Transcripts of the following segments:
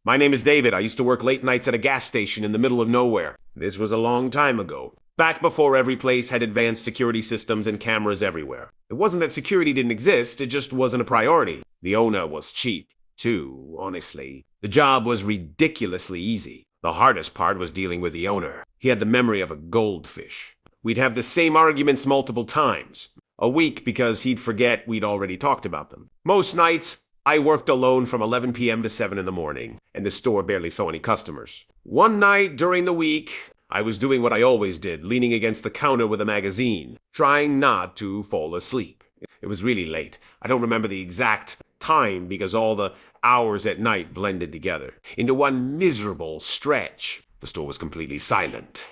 My name is David. I used to work late nights at a gas station in the middle of nowhere. This was a long time ago. Back before every place had advanced security systems and cameras everywhere. It wasn't that security didn't exist, it just wasn't a priority. The owner was cheap, too, honestly. The job was ridiculously easy. The hardest part was dealing with the owner. He had the memory of a goldfish. We'd have the same arguments multiple times. A week because he'd forget we'd already talked about them. Most nights, I worked alone from 11 p.m. to 7 in the morning, and the store barely saw any customers. One night during the week, I was doing what I always did, leaning against the counter with a magazine, trying not to fall asleep. It was really late. I don't remember the exact time because all the hours at night blended together into one miserable stretch. The store was completely silent.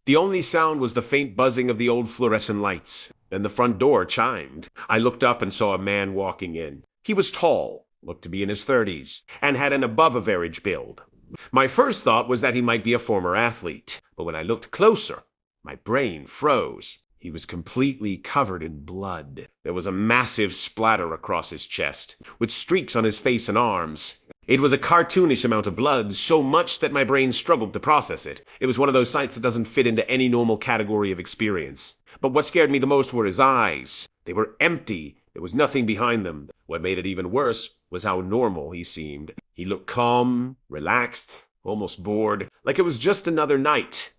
The only sound was the faint buzzing of the old fluorescent lights. Then the front door chimed. I looked up and saw a man walking in. He was tall, looked to be in his 30s, and had an above-average build. My first thought was that he might be a former athlete, but when I looked closer, my brain froze. He was completely covered in blood. There was a massive splatter across his chest, with streaks on his face and arms. It was a cartoonish amount of blood, so much that my brain struggled to process it. It was one of those sights that doesn't fit into any normal category of experience. But what scared me the most were his eyes. They were empty. There was nothing behind them. What made it even worse was how normal he seemed. He looked calm, relaxed, almost bored, like it was just another night.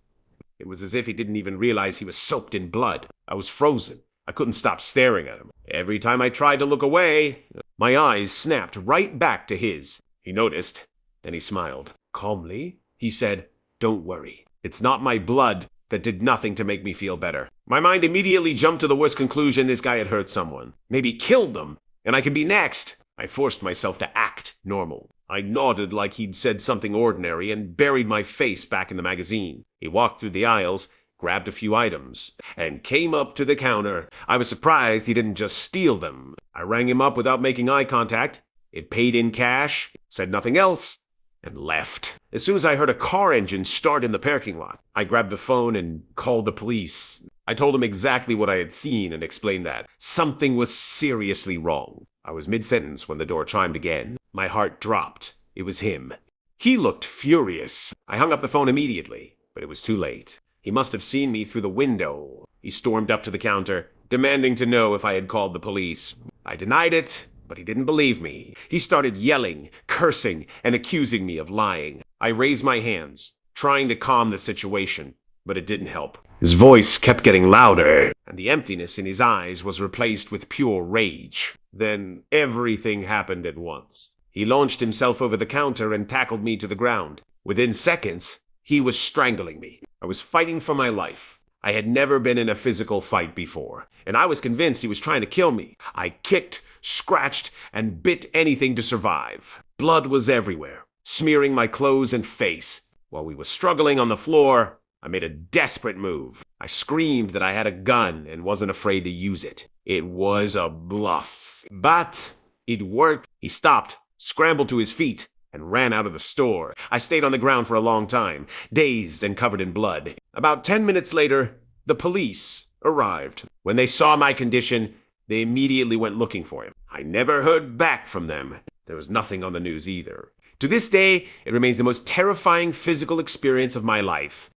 It was as if he didn't even realize he was soaked in blood. I was frozen. I couldn't stop staring at him. Every time I tried to look away, my eyes snapped right back to his. He noticed. Then he smiled. Calmly, he said, "Don't worry. It's not my blood that did nothing to make me feel better." My mind immediately jumped to the worst conclusion: this guy had hurt someone. Maybe killed them, and I could be next. I forced myself to act normal. I nodded like he'd said something ordinary and buried my face back in the magazine. He walked through the aisles, grabbed a few items, and came up to the counter. I was surprised he didn't just steal them. I rang him up without making eye contact. It paid in cash, said nothing else, and left. As soon as I heard a car engine start in the parking lot, I grabbed the phone and called the police. I told him exactly what I had seen and explained that something was seriously wrong. I was mid-sentence when the door chimed again. My heart dropped. It was him. He looked furious. I hung up the phone immediately, but it was too late. He must have seen me through the window. He stormed up to the counter, demanding to know if I had called the police. I denied it, but he didn't believe me. He started yelling, cursing, and accusing me of lying. I raised my hands, trying to calm the situation, but it didn't help. His voice kept getting louder, and the emptiness in his eyes was replaced with pure rage. Then everything happened at once. He launched himself over the counter and tackled me to the ground. Within seconds, he was strangling me. I was fighting for my life. I had never been in a physical fight before, and I was convinced he was trying to kill me. I kicked, scratched, and bit anything to survive. Blood was everywhere, smearing my clothes and face. While we were struggling on the floor, I made a desperate move. I screamed that I had a gun and wasn't afraid to use it. It was a bluff, but it worked. He stopped, scrambled to his feet, and ran out of the store. I stayed on the ground for a long time, dazed and covered in blood. About 10 minutes later, the police arrived. When they saw my condition, they immediately went looking for him. I never heard back from them. There was nothing on the news either. To this day, it remains the most terrifying physical experience of my life.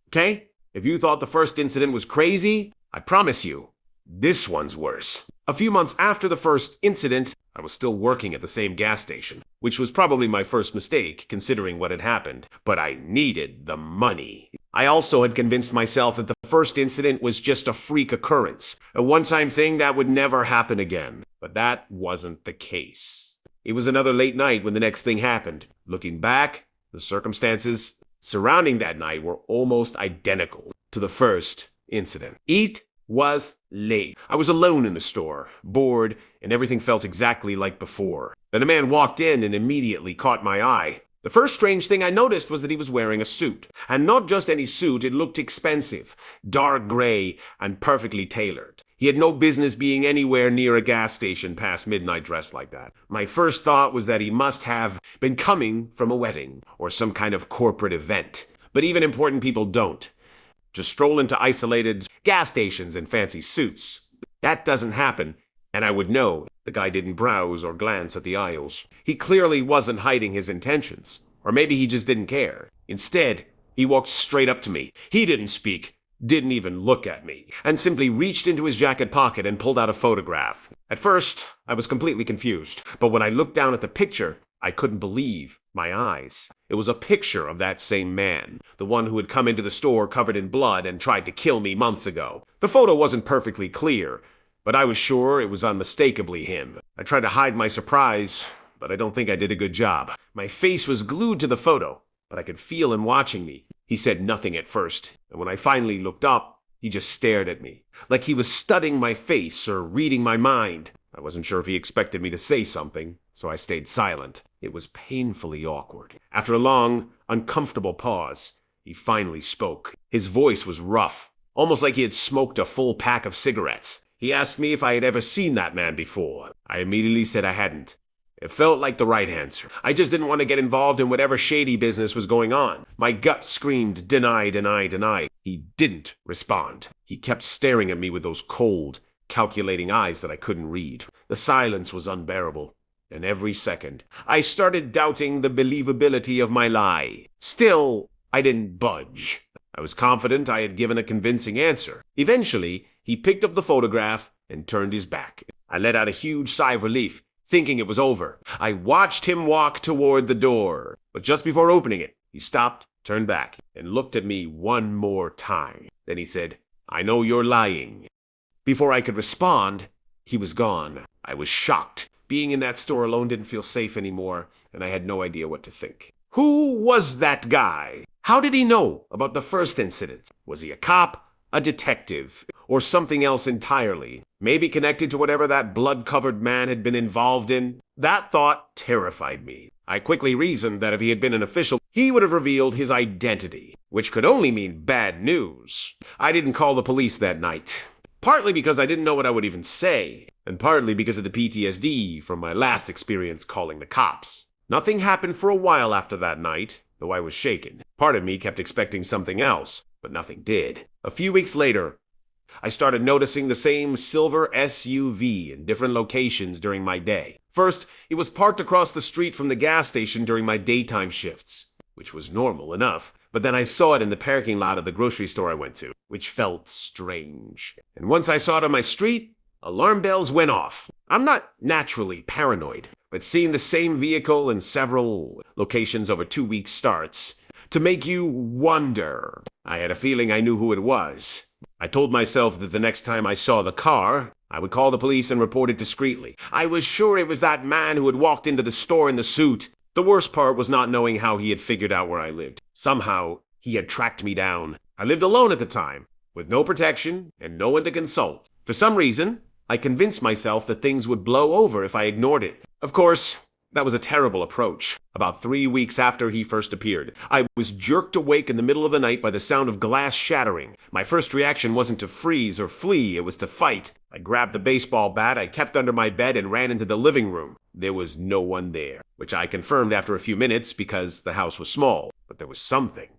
Okay? If you thought the first incident was crazy, I promise you, this one's worse. A few months after the first incident, I was still working at the same gas station, which was probably my first mistake, considering what had happened. But I needed the money. I also had convinced myself that the first incident was just a freak occurrence, a one-time thing that would never happen again. But that wasn't the case. It was another late night when the next thing happened. Looking back, the circumstances surrounding that night were almost identical to the first incident. It was late. I was alone in the store, bored, and everything felt exactly like before. Then a man walked in and immediately caught my eye. The first strange thing I noticed was that he was wearing a suit. And not just any suit, it looked expensive, dark gray, and perfectly tailored. He had no business being anywhere near a gas station past midnight dressed like that. My first thought was that he must have been coming from a wedding or some kind of corporate event. But even important people don't just stroll into isolated gas stations in fancy suits. That doesn't happen And I would know the guy didn't browse or glance at the aisles. He clearly wasn't hiding his intentions. Or maybe he just didn't care. Instead, he walked straight up to me. He didn't speak, didn't even look at me, and simply reached into his jacket pocket and pulled out a photograph. At first, I was completely confused, but when I looked down at the picture, I couldn't believe my eyes. It was a picture of that same man, the one who had come into the store covered in blood and tried to kill me months ago. The photo wasn't perfectly clear, but I was sure it was unmistakably him. I tried to hide my surprise, but I don't think I did a good job. My face was glued to the photo, but I could feel him watching me. He said nothing at first, and when I finally looked up, he just stared at me, like he was studying my face or reading my mind. I wasn't sure if he expected me to say something, so I stayed silent. It was painfully awkward. After a long, uncomfortable pause, he finally spoke. His voice was rough, almost like he had smoked a full pack of cigarettes. He asked me if I had ever seen that man before. I immediately said I hadn't. It felt like the right answer. I just didn't want to get involved in whatever shady business was going on. My gut screamed, deny, deny, deny. He didn't respond. He kept staring at me with those cold, calculating eyes that I couldn't read. The silence was unbearable, and every second, I started doubting the believability of my lie. Still, I didn't budge. I was confident I had given a convincing answer. Eventually, he picked up the photograph and turned his back. I let out a huge sigh of relief, thinking it was over. I watched him walk toward the door, but just before opening it, he stopped, turned back, and looked at me one more time. Then he said, "I know you're lying." Before I could respond, he was gone. I was shocked. Being in that store alone didn't feel safe anymore, and I had no idea what to think. Who was that guy? How did he know about the first incident? Was he a cop, a detective, or something else entirely? Maybe connected to whatever that blood-covered man had been involved in? That thought terrified me. I quickly reasoned that if he had been an official, he would have revealed his identity, which could only mean bad news. I didn't call the police that night. Partly because I didn't know what I would even say, and partly because of the PTSD from my last experience calling the cops. Nothing happened for a while after that night, though I was shaken. Part of me kept expecting something else, but nothing did. A few weeks later, I started noticing the same silver SUV in different locations during my day. First, it was parked across the street from the gas station during my daytime shifts, which was normal enough. But then I saw it in the parking lot of the grocery store I went to, which felt strange. And once I saw it on my street, alarm bells went off. I'm not naturally paranoid, but seeing the same vehicle in several locations over 2 weeks starts to make you wonder. I had a feeling I knew who it was. I told myself that the next time I saw the car, I would call the police and report it discreetly. I was sure it was that man who had walked into the store in the suit. The worst part was not knowing how he had figured out where I lived. Somehow, he had tracked me down. I lived alone at the time, with no protection and no one to consult. For some reason, I convinced myself that things would blow over if I ignored it. Of course, that was a terrible approach. About 3 weeks after he first appeared, I was jerked awake in the middle of the night by the sound of glass shattering. My first reaction wasn't to freeze or flee, it was to fight. I grabbed the baseball bat I kept under my bed and ran into the living room. There was no one there, which I confirmed after a few minutes because the house was small. But there was something.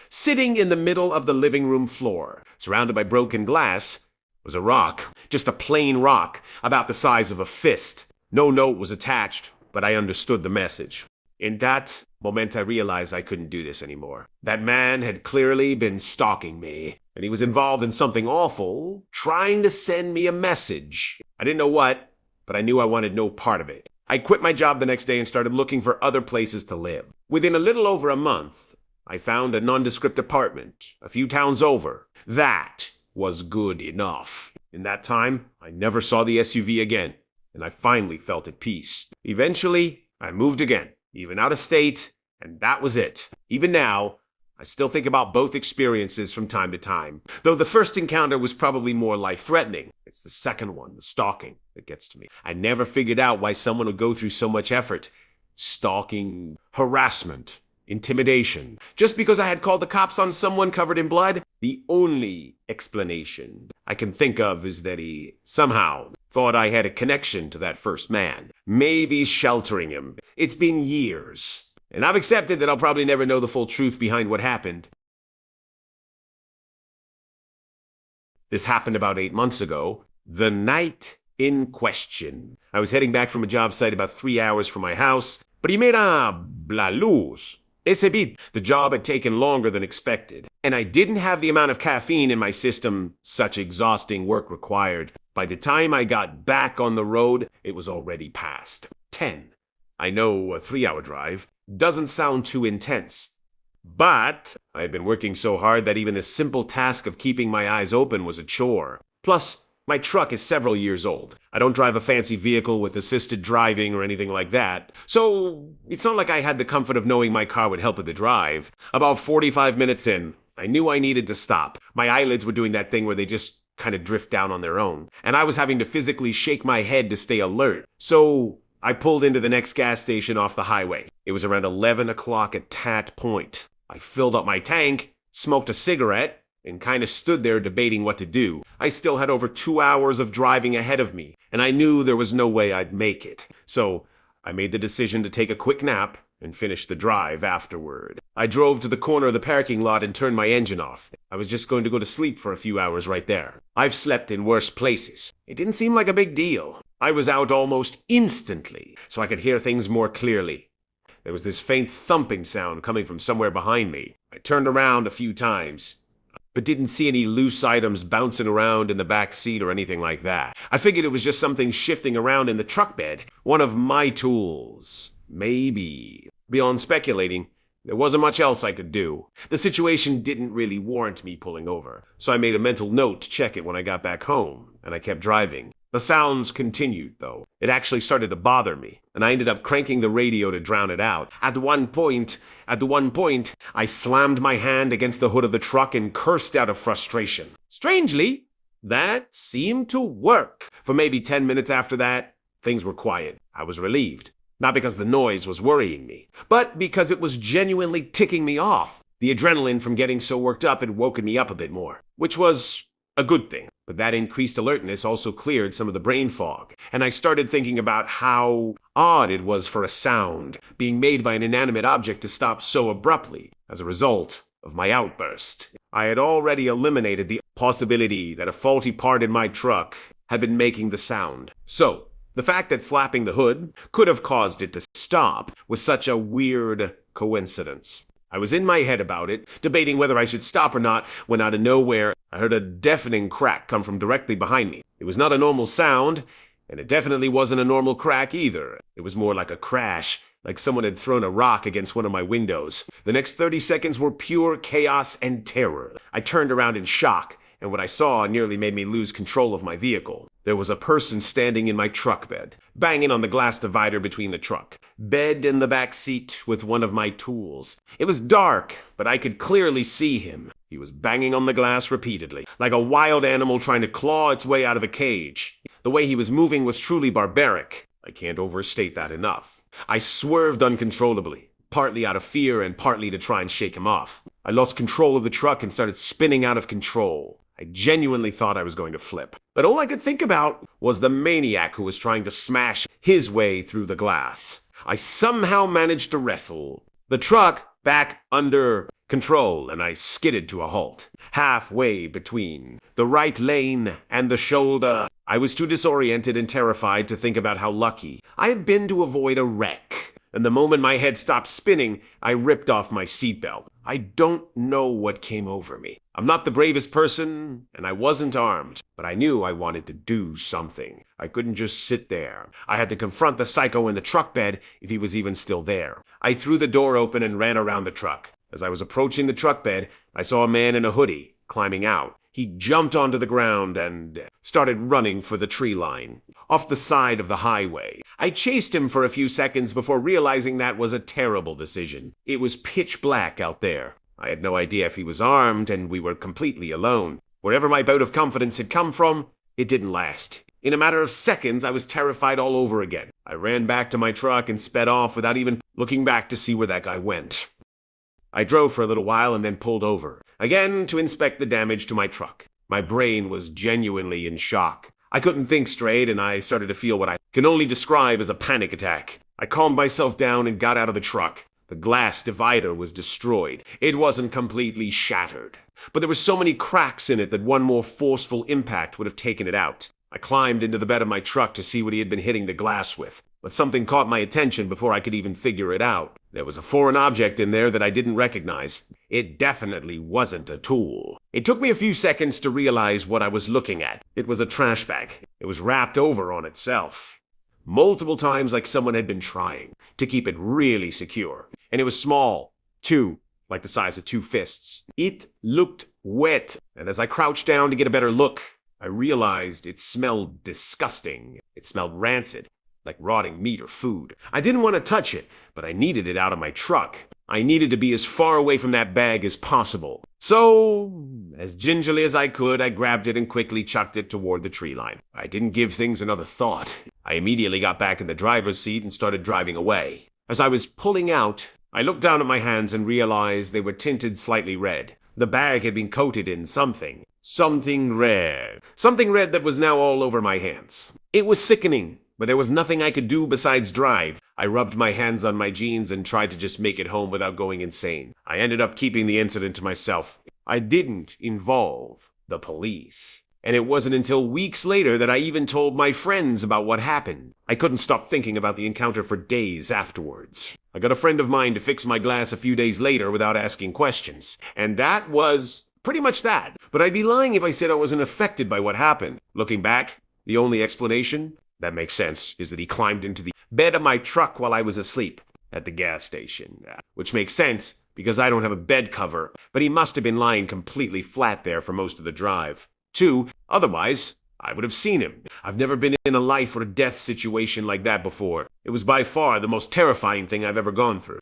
Sitting in the middle of the living room floor, surrounded by broken glass, was a rock. Just a plain rock, about the size of a fist. No note was attached, but I understood the message. In that moment, I realized I couldn't do this anymore. That man had clearly been stalking me, and he was involved in something awful, trying to send me a message. I didn't know what, but I knew I wanted no part of it. I quit my job the next day and started looking for other places to live. Within a little over a month, I found a nondescript apartment a few towns over. That was good enough. In that time, I never saw the SUV again, and I finally felt at peace. Eventually, I moved again, even out of state, and that was it. Even now, I still think about both experiences from time to time, though the first encounter was probably more life-threatening. It's the second one, the stalking, that gets to me. I never figured out why someone would go through so much effort. Stalking, harassment, intimidation. Just because I had called the cops on someone covered in blood? The only explanation I can think of is that he somehow thought I had a connection to that first man. Maybe sheltering him. It's been years, and I've accepted that I'll probably never know the full truth behind what happened. This happened about 8 months ago, the night in question. I was heading back from a job site about 3 hours from my house. Primera la luz. Ese bit, the job had taken longer than expected, and I didn't have the amount of caffeine in my system such exhausting work required. By the time I got back on the road, it was already past 10. I know a 3-hour drive doesn't sound too intense, but I had been working so hard that even the simple task of keeping my eyes open was a chore. Plus, my truck is several years old. I don't drive a fancy vehicle with assisted driving or anything like that, so it's not like I had the comfort of knowing my car would help with the drive. About 45 minutes in, I knew I needed to stop. My eyelids were doing that thing where they just kind of drift down on their own, and I was having to physically shake my head to stay alert. So I pulled into the next gas station off the highway. It was around 11 o'clock at that point. I filled up my tank, smoked a cigarette, and kind of stood there debating what to do. I still had over 2 hours of driving ahead of me, and I knew there was no way I'd make it. So I made the decision to take a quick nap and finish the drive afterward. I drove to the corner of the parking lot and turned my engine off. I was just going to go to sleep for a few hours right there. I've slept in worse places. It didn't seem like a big deal. I was out almost instantly, so I could hear things more clearly. There was this faint thumping sound coming from somewhere behind me. I turned around a few times, but didn't see any loose items bouncing around in the back seat or anything like that. I figured it was just something shifting around in the truck bed. One of my tools. Maybe. Beyond speculating, there wasn't much else I could do. The situation didn't really warrant me pulling over, so I made a mental note to check it when I got back home, and I kept driving. The sounds continued, though. It actually started to bother me, and I ended up cranking the radio to drown it out. At one point, I slammed my hand against the hood of the truck and cursed out of frustration. Strangely, that seemed to work. For maybe 10 minutes after that, things were quiet. I was relieved. Not because the noise was worrying me, but because it was genuinely ticking me off. The adrenaline from getting so worked up had woken me up a bit more, which was a good thing. But that increased alertness also cleared some of the brain fog, and I started thinking about how odd it was for a sound being made by an inanimate object to stop so abruptly as a result of my outburst. I had already eliminated the possibility that a faulty part in my truck had been making the sound. So, the fact that slapping the hood could have caused it to stop was such a weird coincidence. I was in my head about it, debating whether I should stop or not, when out of nowhere, I heard a deafening crack come from directly behind me. It was not a normal sound, and it definitely wasn't a normal crack either. It was more like a crash, like someone had thrown a rock against one of my windows. The next 30 seconds were pure chaos and terror. I turned around in shock, and what I saw nearly made me lose control of my vehicle. There was a person standing in my truck bed, banging on the glass divider between the truck, bed in the back seat with one of my tools. It was dark, but I could clearly see him. He was banging on the glass repeatedly, like a wild animal trying to claw its way out of a cage. The way he was moving was truly barbaric. I can't overstate that enough. I swerved uncontrollably, partly out of fear and partly to try and shake him off. I lost control of the truck and started spinning out of control. I genuinely thought I was going to flip. But all I could think about was the maniac who was trying to smash his way through the glass. I somehow managed to wrestle the truck back under control, and I skidded to a halt, halfway between the right lane and the shoulder. I was too disoriented and terrified to think about how lucky I had been to avoid a wreck. And the moment my head stopped spinning, I ripped off my seatbelt. I don't know what came over me. I'm not the bravest person, and I wasn't armed, but I knew I wanted to do something. I couldn't just sit there. I had to confront the psycho in the truck bed if he was even still there. I threw the door open and ran around the truck. As I was approaching the truck bed, I saw a man in a hoodie climbing out. He jumped onto the ground and started running for the tree line, off the side of the highway. I chased him for a few seconds before realizing that was a terrible decision. It was pitch black out there. I had no idea if he was armed, and we were completely alone. Wherever my bout of confidence had come from, it didn't last. In a matter of seconds, I was terrified all over again. I ran back to my truck and sped off without even looking back to see where that guy went. I drove for a little while and then pulled over, again to inspect the damage to my truck. My brain was genuinely in shock. I couldn't think straight, and I started to feel what I can only describe as a panic attack. I calmed myself down and got out of the truck. The glass divider was destroyed. It wasn't completely shattered, but there were so many cracks in it that one more forceful impact would have taken it out. I climbed into the bed of my truck to see what he had been hitting the glass with, but something caught my attention before I could even figure it out. There was a foreign object in there that I didn't recognize. It definitely wasn't a tool. It took me a few seconds to realize what I was looking at. It was a trash bag. It was wrapped over on itself. Multiple times, like someone had been trying to keep it really secure. And it was small, too, like the size of two fists. It looked wet, and as I crouched down to get a better look, I realized it smelled disgusting. It smelled rancid, like rotting meat or food. I didn't want to touch it, but I needed it out of my truck. I needed to be as far away from that bag as possible. So, as gingerly as I could, I grabbed it and quickly chucked it toward the tree line. I didn't give things another thought. I immediately got back in the driver's seat and started driving away. As I was pulling out, I looked down at my hands and realized they were tinted slightly red. The bag had been coated in something. Something red. Something red that was now all over my hands. It was sickening, but there was nothing I could do besides drive. I rubbed my hands on my jeans and tried to just make it home without going insane. I ended up keeping the incident to myself. I didn't involve the police. And it wasn't until weeks later that I even told my friends about what happened. I couldn't stop thinking about the encounter for days afterwards. I got a friend of mine to fix my glass a few days later without asking questions. And that was pretty much that. But I'd be lying if I said I wasn't affected by what happened. Looking back, the only explanation that makes sense is that he climbed into the bed of my truck while I was asleep at the gas station. Which makes sense because I don't have a bed cover, but he must have been lying completely flat there for most of the drive. 2, otherwise, I would have seen him. I've never been in a life or death situation like that before. It was by far the most terrifying thing I've ever gone through.